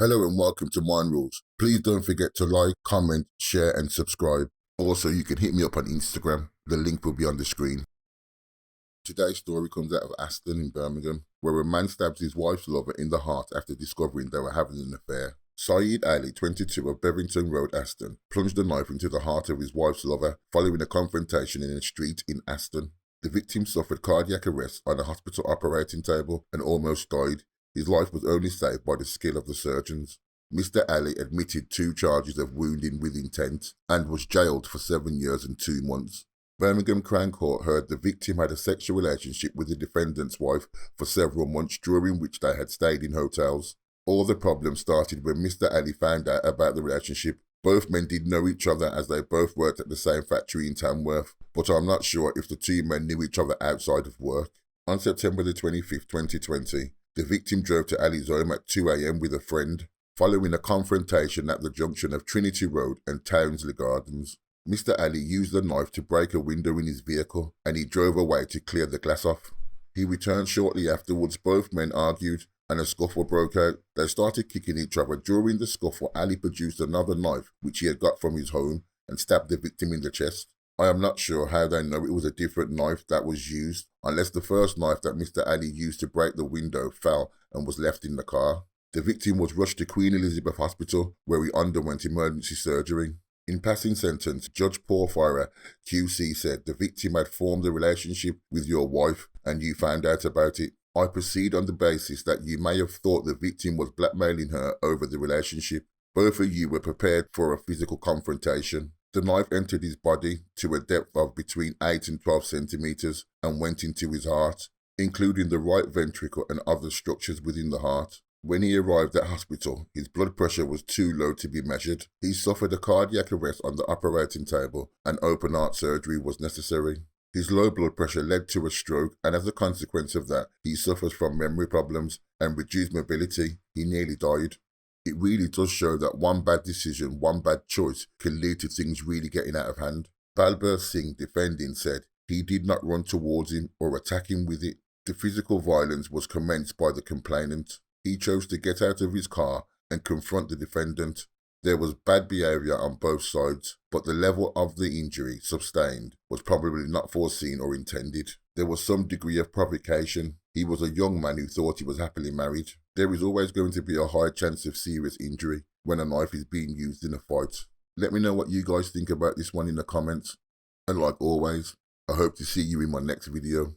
Hello and welcome to Mind Rules. Please don't forget to like, comment, share and subscribe. Also, you can hit me up on Instagram. The link will be on the screen. Today's story comes out of Aston in Birmingham, where a man stabs his wife's lover in the heart after discovering they were having an affair. Syed Ali, 22 of Bevington Road, Aston, plunged a knife into the heart of his wife's lover following a confrontation in a street in Aston. The victim suffered cardiac arrest on a hospital operating table and almost died. His life was only saved by the skill of the surgeons. Mr. Ali admitted 2 charges of wounding with intent and was jailed for 7 years and 2 months. Birmingham Crown Court heard the victim had a sexual relationship with the defendant's wife for several months, during which they had stayed in hotels. All the problems started when Mr. Ali found out about the relationship. Both men did know each other as they both worked at the same factory in Tamworth, but I'm not sure if the 2 men knew each other outside of work. On September the 25th, 2020, the victim drove to Ali's home at 2 a.m. with a friend, following a confrontation at the junction of Trinity Road and Townsley Gardens. Mr. Ali used the knife to break a window in his vehicle and he drove away to clear the glass off. He returned shortly afterwards. Both men argued and a scuffle broke out. They started kicking each other. During the scuffle, Ali produced another knife which he had got from his home and stabbed the victim in the chest. I am not sure how they know it was a different knife that was used, unless the first knife that Mr. Ali used to break the window fell and was left in the car. The victim was rushed to Queen Elizabeth Hospital, where he underwent emergency surgery. In passing sentence, Judge Paul Fire, QC, said the victim had formed a relationship with your wife and you found out about it. I proceed on the basis that you may have thought the victim was blackmailing her over the relationship. Both of you were prepared for a physical confrontation. The knife entered his body to a depth of between 8 and 12 centimeters and went into his heart, including the right ventricle and other structures within the heart. When he arrived at hospital, his blood pressure was too low to be measured. He suffered a cardiac arrest on the operating table and open heart surgery was necessary. His low blood pressure led to a stroke, and as a consequence of that, he suffers from memory problems and reduced mobility. He nearly died. It really does show that one bad decision, one bad choice can lead to things really getting out of hand. Balbir Singh, defending, said he did not run towards him or attack him with it. The physical violence was commenced by the complainant. He chose to get out of his car and confront the defendant. There was bad behaviour on both sides, but the level of the injury sustained was probably not foreseen or intended. There was some degree of provocation. He was a young man who thought he was happily married. There is always going to be a high chance of serious injury when a knife is being used in a fight. Let me know what you guys think about this one in the comments. And like always, I hope to see you in my next video.